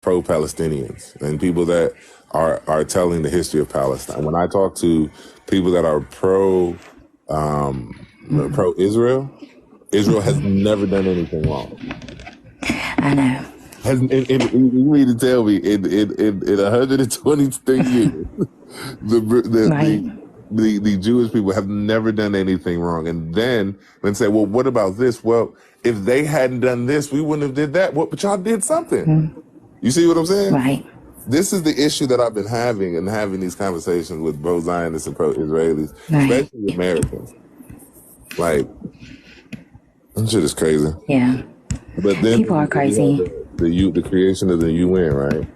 pro-Palestinians and people that are telling the history of Palestine. When I talk to people that are pro-Israel, Israel has never done anything wrong. I know. You mean to tell me in 123 years, the Jewish people have never done anything wrong? And then when say, well, what about this? Well, if they hadn't done this, we wouldn't have did that. But y'all did something. Mm-hmm. You see what I'm saying? Right. This is the issue that I've been having these conversations with pro-Zionists and pro-Israelis, especially Americans. Like, that shit is crazy. Yeah. But then people are crazy. The creation of the UN, right?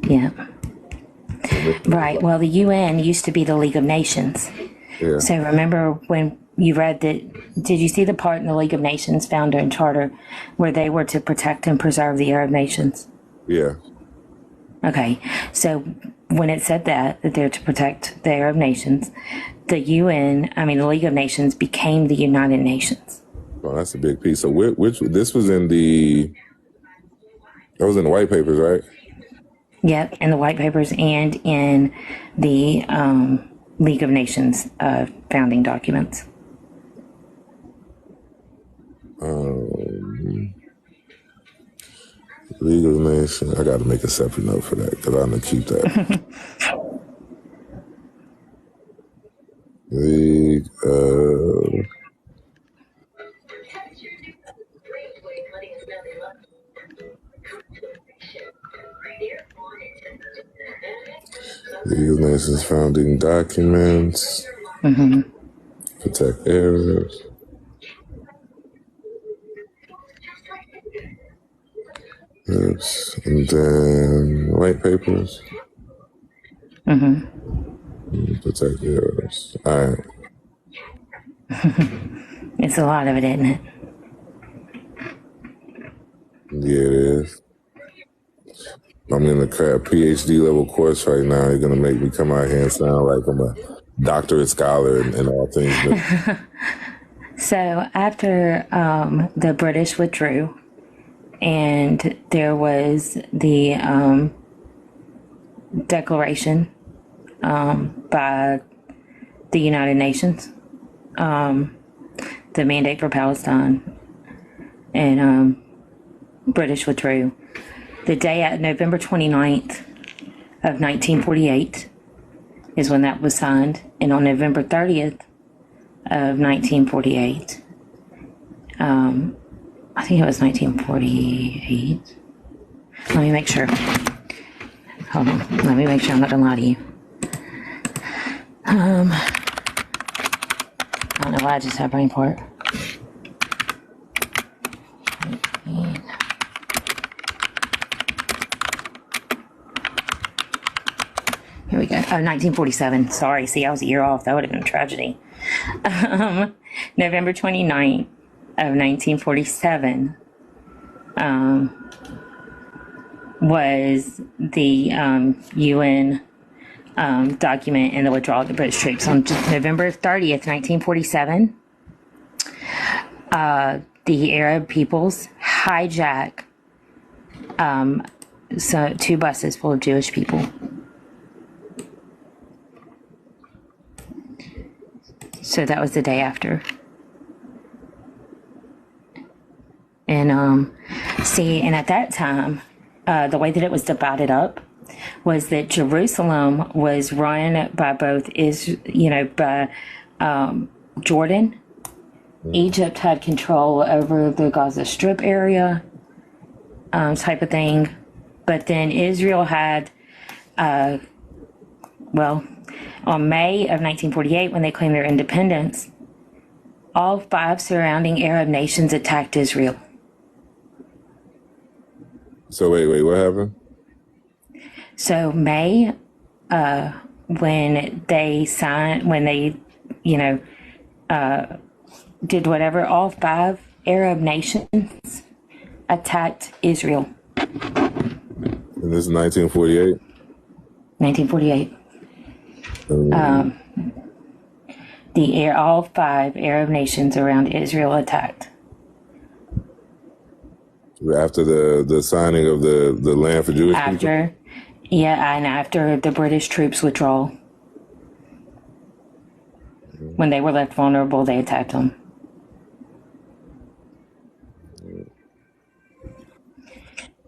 Yeah. Right. Well, the UN used to be the League of Nations. Yeah. So remember when you read that, did you see the part in the League of Nations founder and charter where they were to protect and preserve the Arab nations? Yeah. Okay. So when it said that they're to protect the Arab nations, the League of Nations became the United Nations. Well, that's a big piece. So this was in the white papers, right? Yep, in the white papers and in the League of Nations founding documents. League of Nations. I got to make a separate note for that because I'm going to keep that. League of Nations founding documents. Mm-hmm. Protect Arabs. Yes. And then white papers. Mm-hmm. Protect Arabs. All right. It's a lot of it, isn't it? Yeah, it is. I'm in a PhD level course right now. You're gonna make me come out here and sound like I'm a doctorate scholar and all things. So after the British withdrew, and there was the declaration by the United Nations, the mandate for Palestine, and British withdrew. The day at November 29th of 1948 is when that was signed. And on November 30th of 1948, I think it was 1948. Let me make sure. Hold on. Let me make sure I'm not going to lie to you. I don't know why I just had brain fart. Here we go. Oh, 1947. Sorry. See, I was a year off. That would have been a tragedy. November 29th of 1947 was the UN document and the withdrawal of the British troops. On November 30th, 1947, the Arab peoples hijack two buses full of Jewish people. So that was the day after. And and at that time, the way that it was divided up was that Jerusalem was run by both Jordan. Egypt had control over the Gaza Strip area, type of thing. But then Israel had, on May of 1948, when they claimed their independence, all 5 surrounding Arab nations attacked Israel. So wait, what happened? So May, when they did whatever, all 5 Arab nations attacked Israel. And this is 1948? 1948. All 5 Arab nations around Israel attacked. After the signing of the land for Jewish people? After the British troops withdrawal. When they were left vulnerable, they attacked them.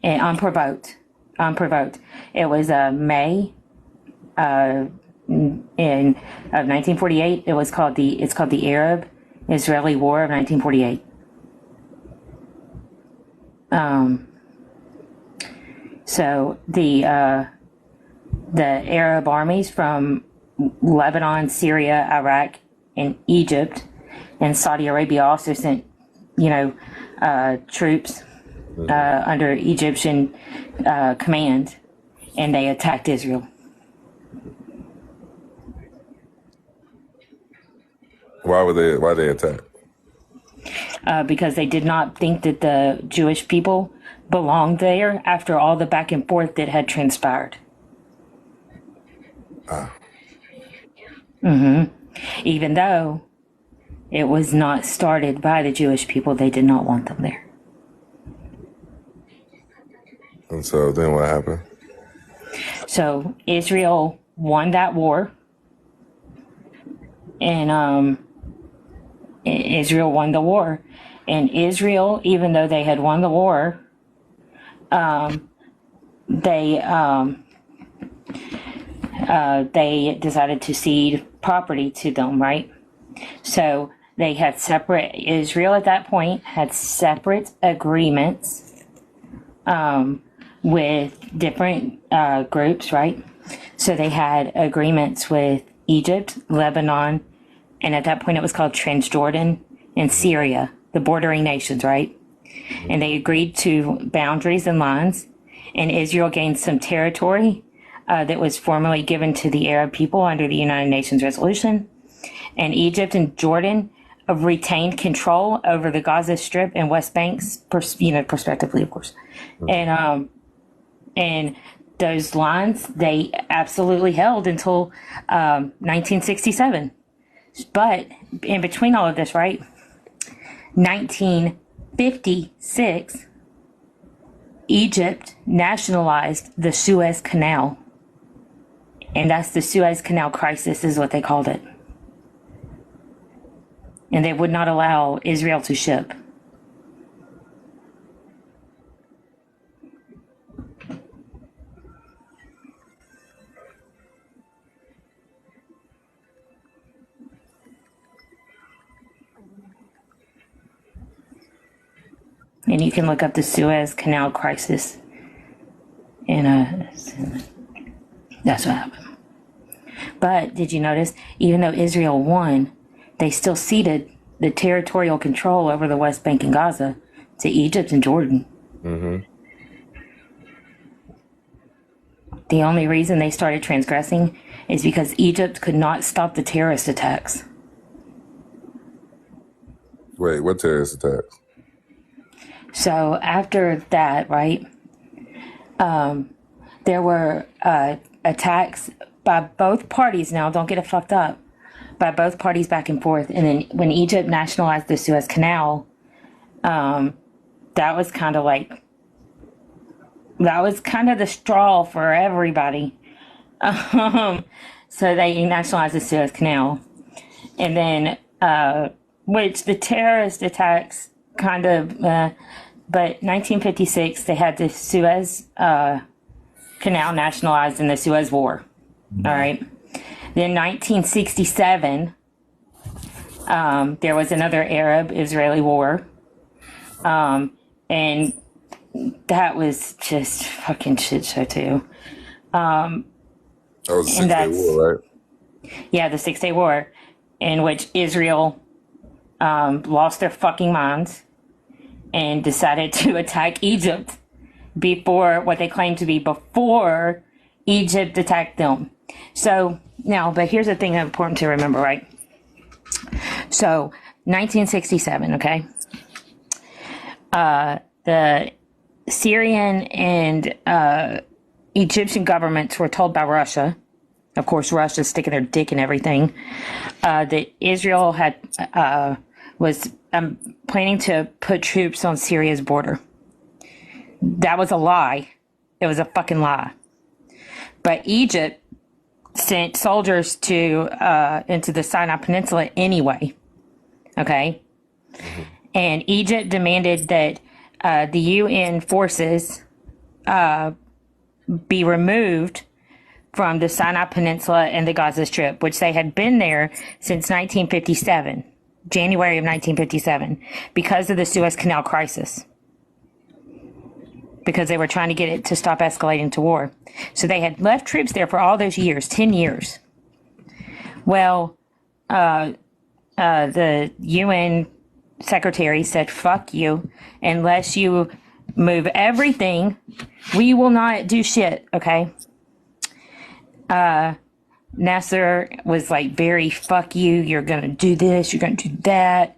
And unprovoked. It was May of 1948. It's called the Arab-Israeli War of 1948. So the Arab armies from Lebanon, Syria, Iraq, and Egypt, and Saudi Arabia also sent, troops under Egyptian command, and they attacked Israel. Why they attack? Because they did not think that the Jewish people belonged there after all the back and forth that had transpired. Even though it was not started by the Jewish people, they did not want them there. And so then what happened? So Israel won that war, and Israel won the war. And Israel, even though they had won the war, they decided to cede property to them, right? So they had Israel at that point had separate agreements with different groups, right? So they had agreements with Egypt, Lebanon, and at that point it was called Transjordan, and Syria, the bordering nations, right? And they agreed to boundaries and lines, and Israel gained some territory that was formally given to the Arab people under the United Nations resolution. And Egypt and Jordan retained control over the Gaza Strip and West Banks, prospectively, of course. And those lines, they absolutely held until 1967. But in between all of this, right, 1956, Egypt nationalized the Suez Canal. And that's the Suez Canal crisis, is what they called it. And they would not allow Israel to ship. And you can look up the Suez Canal crisis. And that's what happened. But did you notice, even though Israel won, they still ceded the territorial control over the West Bank and Gaza to Egypt and Jordan. Mm-hmm. The only reason they started transgressing is because Egypt could not stop the terrorist attacks. Wait, what terrorist attacks? So after that, right, there were attacks by both parties. Now, don't get it fucked up. By both parties back and forth. And then when Egypt nationalized the Suez Canal, that was kind of the straw for everybody. So they nationalized the Suez Canal. And then, which the terrorist attacks kind of, but 1956, they had the Suez Canal nationalized in the Suez War. All right. Then 1967, there was another Arab-Israeli war. And that was just fucking shit show too. That was the 6 Day War, right? Yeah, the 6 Day War, in which Israel lost their fucking minds and decided to attack Egypt before what they claimed to be before Egypt attacked them. So now, but here's the thing that's important to remember, right? So 1967, okay? The Syrian and Egyptian governments were told by Russia, of course, Russia's sticking their dick in everything, that Israel was planning to put troops on Syria's border. That was a lie. It was a fucking lie. But Egypt sent soldiers to into the Sinai Peninsula anyway. Okay? And Egypt demanded that the UN forces be removed from the Sinai Peninsula and the Gaza Strip, which they had been there since 1957, January of 1957, because of the Suez Canal crisis. Because they were trying to get it to stop escalating to war. So they had left troops there for all those years, 10 years. Well, the UN secretary said, fuck you, unless you move everything, we will not do shit, okay? Nasser was like, very, fuck you, you're gonna do this, you're gonna do that.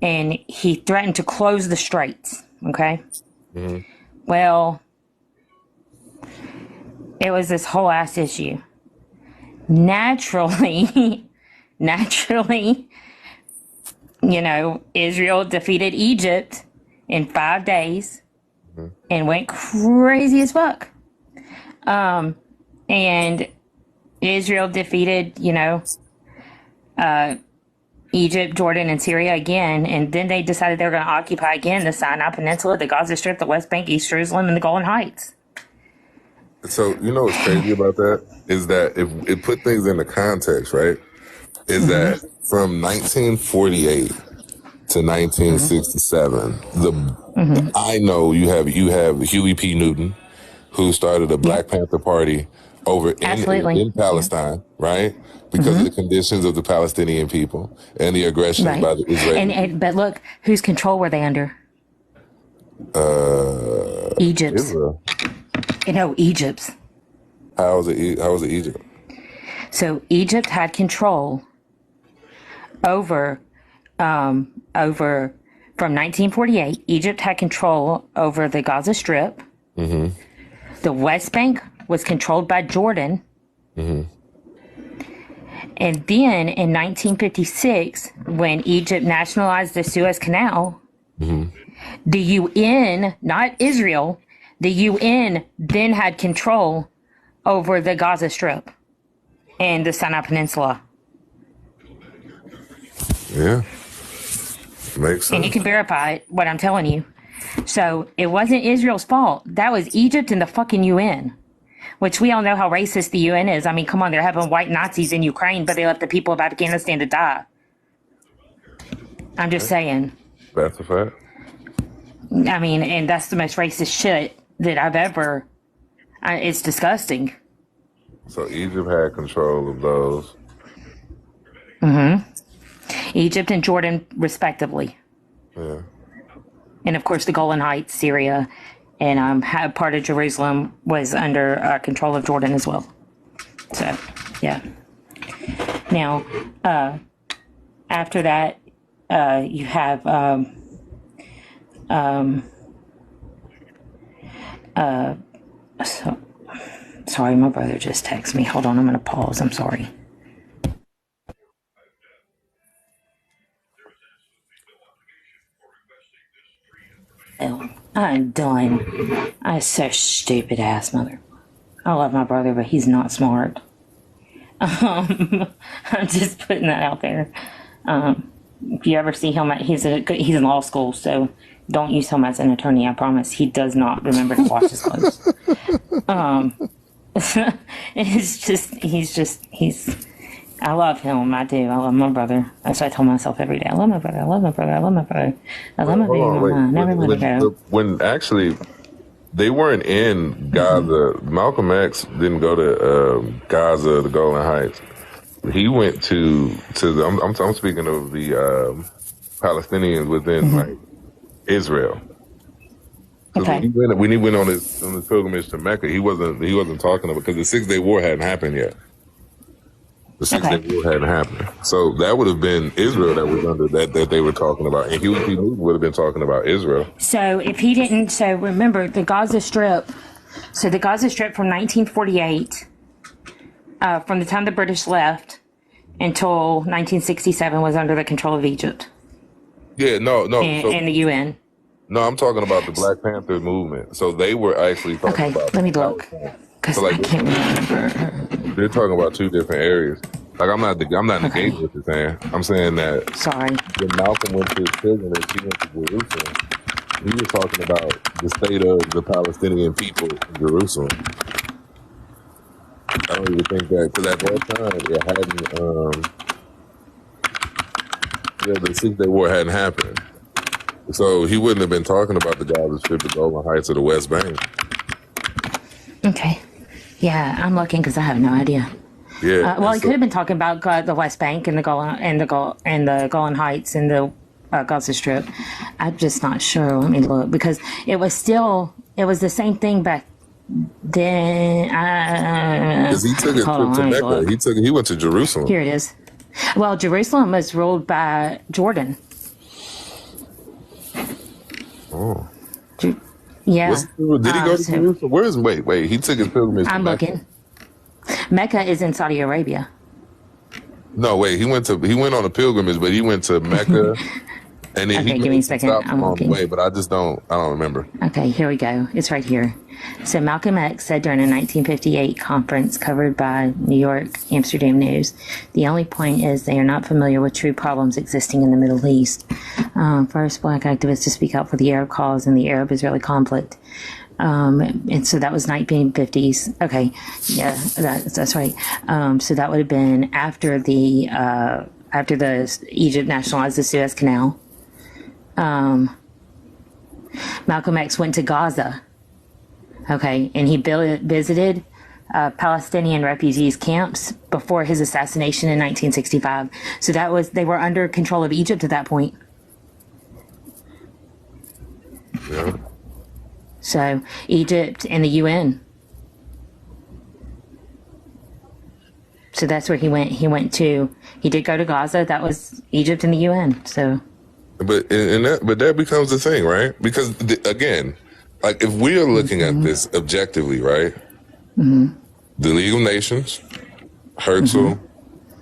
And he threatened to close the straits, okay? Mm-hmm. Well, it was this whole ass issue. Naturally, you know, Israel defeated Egypt in 5 days and went crazy as fuck. And Israel defeated, you know, Egypt, Jordan, and Syria again, and then they decided they were going to occupy again the Sinai Peninsula, the Gaza Strip, the West Bank, East Jerusalem, and the Golan Heights. So, you know what's crazy about that? Is that if it put things into context, right? Is that from 1948 to 1967, I know you have Huey P. Newton, who started a Black Panther Party over in Palestine, right? Because of the conditions of the Palestinian people and the aggression by the Israelis. But look, whose control were they under? Egypt's. Israel. You know, Egypt's. How was it Egypt? So Egypt had control over from 1948. Egypt had control over the Gaza Strip. The West Bank was controlled by Jordan. And then in 1956, when Egypt nationalized the Suez Canal, the UN, not Israel, the UN then had control over the Gaza Strip and the Sinai Peninsula. Yeah. Makes sense. And you can verify what I'm telling you. So it wasn't Israel's fault. That was Egypt and the fucking UN. Which we all know how racist the UN is. I mean, come on, they're having white Nazis in Ukraine, but they let the people of Afghanistan to die. I'm just saying. That's a fact. I mean, and that's the most racist shit that I've ever... it's disgusting. So Egypt had control of those. Egypt and Jordan, respectively. Yeah. And, of course, the Golan Heights, Syria, and part of Jerusalem was under control of Jordan as well. So, yeah. Now, after that, you have sorry, my brother just texted me. Hold on, I'm going to pause. I'm sorry. Oh, I'm done. I'm so stupid ass mother. I love my brother, but he's not smart. I'm just putting that out there. If you ever see him, he's in law school, so don't use him as an attorney. I promise. He does not remember to wash his clothes. I love him. I do. I love my brother. That's what I tell myself every day. I love my brother. I love my brother. I love my brother. I love my baby mama. Never let it go. When actually they weren't in Gaza, Malcolm X didn't go to Gaza, the Golan Heights. He went to the, I'm speaking of the Palestinians within like Israel. Okay. When he went on his pilgrimage to Mecca, he wasn't talking about, because the 6-Day War hadn't happened yet. The 6-Day War hadn't happened. So that would have been Israel that was under that they were talking about. And he would have been talking about Israel. So if he didn't, so remember the Gaza Strip. So the Gaza Strip from 1948, from the time the British left until 1967 was under the control of Egypt. Yeah, no. And the UN. No, I'm talking about the Black Panther movement. So they were actually talking Okay, about let me look Palestine. So because like I can't remember. they're talking about two different areas. Like I'm not Okay, negating what you're saying. I'm saying that sorry. when Malcolm went to his pilgrimage, he went to Jerusalem. He was talking about the state of the Palestinian people in Jerusalem. I don't even think that because at that time it hadn't. Yeah, the 6 Day War hadn't happened, so he wouldn't have been talking about the Gaza Strip, the Golan Heights, or the West Bank. Okay, yeah, I'm looking because I have no idea. Yeah, Well, and he could so have been talking about the West Bank and the Golan Heights and the Gaza Strip. I'm just not sure. Let me look because it was the same thing back then. because he took a Hold trip on, to let me Mecca, look. he went to Jerusalem. Here it is. Well, Jerusalem was ruled by Jordan. Oh, Yeah. did he go to So Jerusalem? Wait? He took his pilgrimage to I'm Mecca. looking. Mecca is in Saudi Arabia. No, wait. He went on a pilgrimage, but he went to Mecca, and then he Okay, give me a made some second. stops I'm along the looking. way. But I don't remember. Okay, here we go. It's right here. So Malcolm X said during a 1958 conference covered by New York Amsterdam News, the only point is they are not familiar with true problems existing in the Middle East. First black activist to speak out for the Arab cause in the Arab-Israeli conflict. And so that was 1950s. Okay, yeah, that's right. So that would have been after the Egypt nationalized the Suez Canal. Malcolm X went to Gaza. Okay, and he visited Palestinian refugees camps before his assassination in 1965. So they were under control of Egypt at that point. Yeah. So Egypt and the UN. So that's where he went. He did go to Gaza. That was Egypt and the UN. So. But that becomes the thing, right? Because again, like if we are looking at this objectively, right? The League of Nations, Herzl,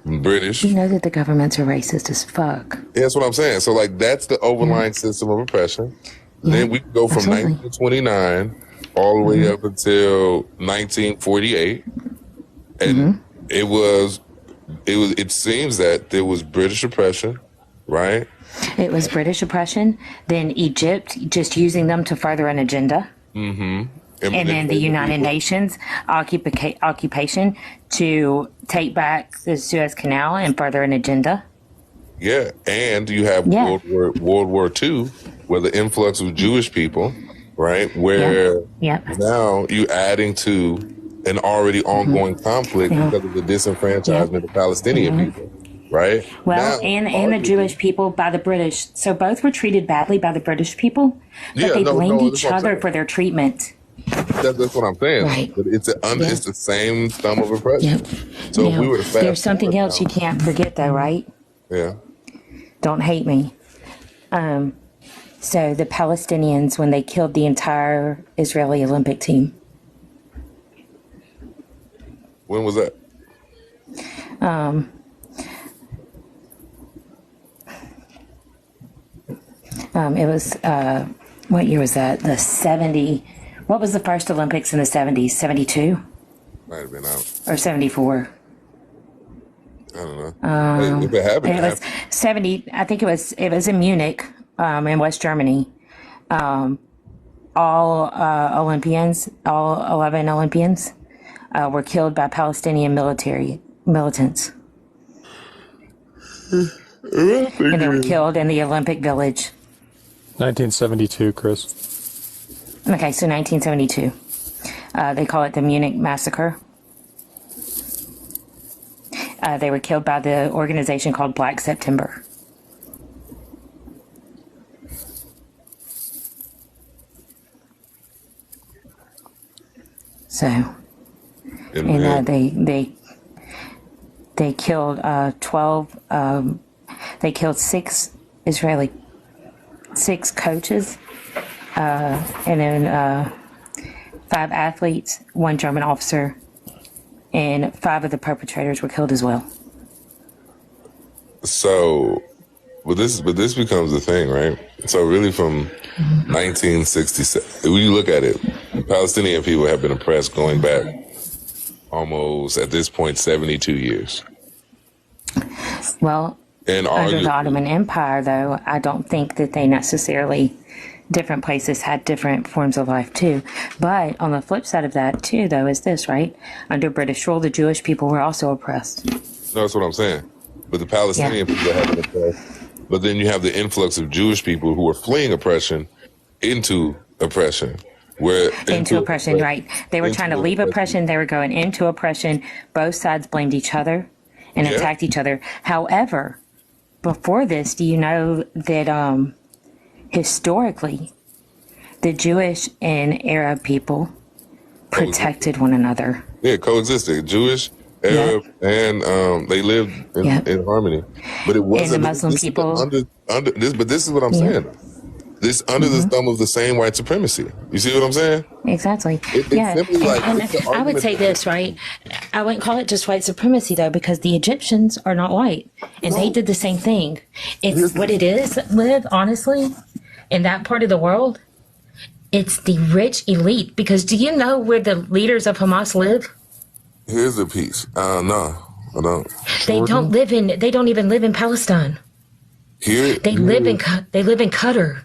British. You know that the governments are racist as fuck. Yeah, that's what I'm saying. So like that's the overlying system of oppression. Yeah, Then we can go from absolutely. 1929 all the way up until 1948, and it seems that there was British oppression, right? It was British oppression, then Egypt just using them to further an agenda, and then the United Nations occupation to take back the Suez Canal and further an agenda. Yeah, and you have Yeah. World War II, where the influx of Jewish people, right? Where Yep. now you adding to an already ongoing conflict Yeah. because of the disenfranchisement of Palestinian people, right? Well, Now, and the Jewish people by the British. So both were treated badly by the British people, but Yeah, they blamed that's each what I'm other saying. for their treatment. That's what I'm saying. Right. But it's the same thumb of oppression. Yep. So if we Now, were to fast there's something forward else you now, can't forget, though, right? yeah, Don't hate me. So the Palestinians, when they killed the entire Israeli Olympic team, when was that? it was, what year was that? What was the first Olympics in the 70s? 72 Might have been out. or 74? I don't know. Hey, if it happened, It was 70. I think it was in Munich, in West Germany. All Olympians, all 11 Olympians, were killed by Palestinian militants. And they were killed in the Olympic Village. 1972, Chris. Okay, so 1972. They call it the Munich Massacre. They were killed by the organization called Black September. So, and they killed 12. They killed six coaches, and then 5 athletes, 1 German officer, and 5 of the perpetrators were killed as well. So But this becomes the thing, right? So really, from 1967, when you look at it, Palestinian people have been oppressed going back almost at this point 72 years. Well, And under the arguably, Ottoman Empire, though, I don't think that they necessarily, different places had different forms of life too. But on the flip side of that too, though, is this, right? Under British rule, the Jewish people were also oppressed. no, that's what I'm saying. But the Palestinian people have been oppressed. But then you have the influx of Jewish people who are fleeing oppression into oppression. Into oppression, right? They were trying to leave oppression. They were going into oppression. Both sides blamed each other and attacked each other. However, before this, do you know that historically, the Jewish and Arab people protected one another? Yeah, coexisted. Jewish, Arab, and they lived in harmony. But it wasn't. And the Muslim people. But this is what I'm saying. This under the thumb of the same white supremacy. You see what I'm saying? Exactly. I would say this, right? I wouldn't call it just white supremacy, though, because the Egyptians are not white. And they did the same thing. It's what it is, Liv, honestly, in that part of the world. It's the rich elite. Because do you know where the leaders of Hamas live? Here's the piece. No, I don't. They don't even live in Palestine. They live in Qatar.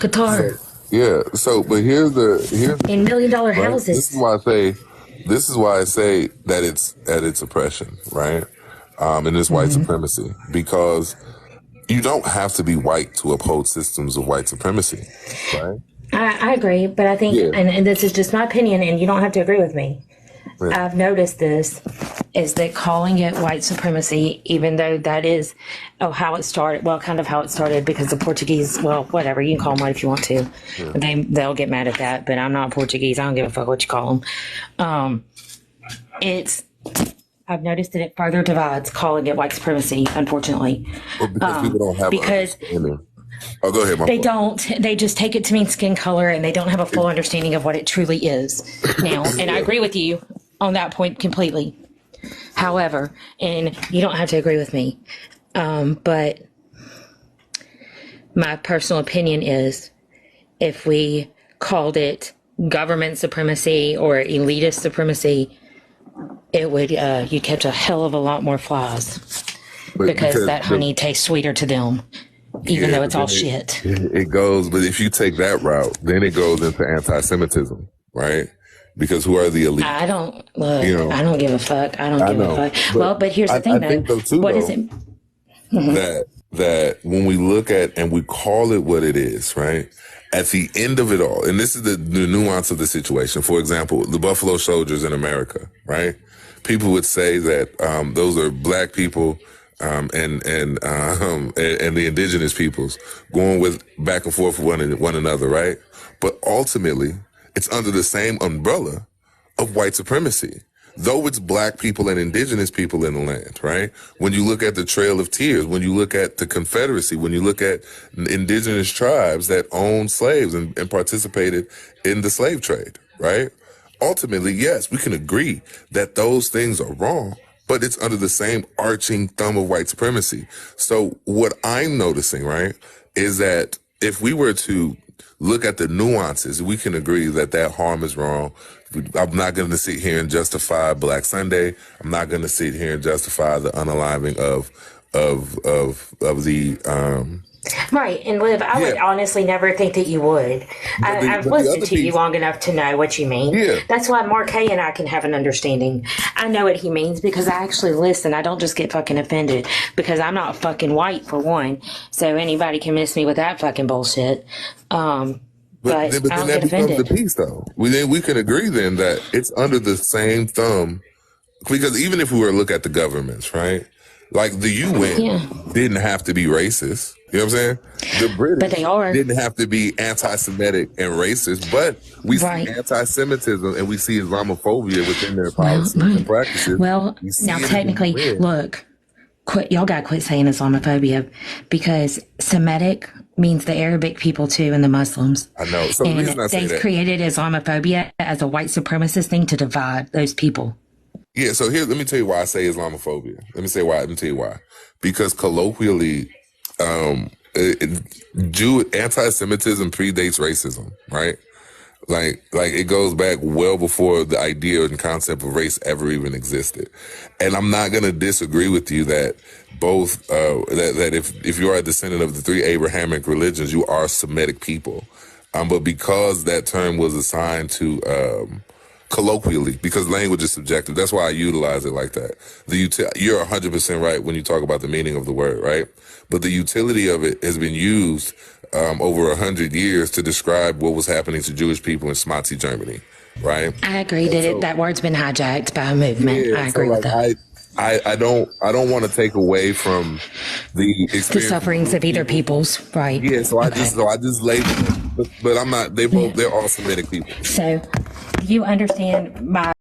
But here's in $1 million houses. This is why I say that it's at its oppression, right? And it's white supremacy, because you don't have to be white to uphold systems of white supremacy, right? I agree, but I think, and this is just my opinion, and you don't have to agree with me. Yeah. I've noticed this, is that calling it white supremacy, even though that is how it started, well, kind of how it started, because the Portuguese, well, whatever, you can call them white if you want to. Yeah. They'll get mad at that, but I'm not Portuguese. I don't give a fuck what you call them. I've noticed that it further divides calling it white supremacy, unfortunately. Well, because people don't have Oh, go ahead. They don't. They just take it to mean skin color, and they don't have a full understanding of what it truly is now. And I agree with you on that point completely. However, and you don't have to agree with me, but my personal opinion is, if we called it government supremacy or elitist supremacy, it would you'd catch a hell of a lot more flies, because that honey tastes sweeter to them. Even though it's all shit. It goes, but if you take that route, then it goes into anti-Semitism, right? Because who are the elite? I don't give a fuck. I don't give a fuck. But here's the thing, though. Think what is it? That when we look at and we call it what it is, right? At the end of it all, and this is the nuance of the situation. For example, the Buffalo Soldiers in America, right? People would say that those are black people. And the indigenous peoples going with back and forth with one another, right? But ultimately, it's under the same umbrella of white supremacy, though it's black people and indigenous people in the land, right? When you look at the Trail of Tears, when you look at the Confederacy, when you look at indigenous tribes that owned slaves and participated in the slave trade, right? Ultimately, yes, we can agree that those things are wrong, but it's under the same arching thumb of white supremacy. So what I'm noticing, right, is that if we were to look at the nuances, we can agree that that harm is wrong. I'm not going to sit here and justify Black Sunday. I'm not going to sit here and justify the unaliving of the right. And Liv, I would honestly never think that you would. I've listened to you long enough to know what you mean. Yeah. That's why Mark Hay and I can have an understanding. I know what he means because I actually listen. I don't just get fucking offended, because I'm not fucking white, for one. So anybody can miss me with that fucking bullshit. But I don't get offended. The piece, though. We can agree then that it's under the same thumb, because even if we were to look at the governments, right? Like the UN didn't have to be racist. You know what I'm saying? The British didn't have to be anti-Semitic and racist, but we see anti-Semitism and we see Islamophobia within their policies and practices. Well, now technically, look, y'all gotta quit saying Islamophobia, because Semitic means the Arabic people too and the Muslims. I know. So and they've created Islamophobia as a white supremacist thing to divide those people. Yeah, so let me tell you why I say Islamophobia. Let me tell you why. Because colloquially, anti-Semitism predates racism, right? Like it goes back well before the idea and concept of race ever even existed. And I'm not gonna disagree with you that both that if you are a descendant of the three Abrahamic religions, you are Semitic people. But because that term was assigned to colloquially, because language is subjective, that's why I utilize it like that. You're 100% right when you talk about the meaning of the word, right? But the utility of it has been used over 100 years to describe what was happening to Jewish people in Swazi, Germany, right? I agree that word's been hijacked by a movement. Yeah, I agree with that. I don't want to take away from the experience, The sufferings of either peoples, right? Yeah, so I just label them, but I'm not. They're all Semitic people. So you understand my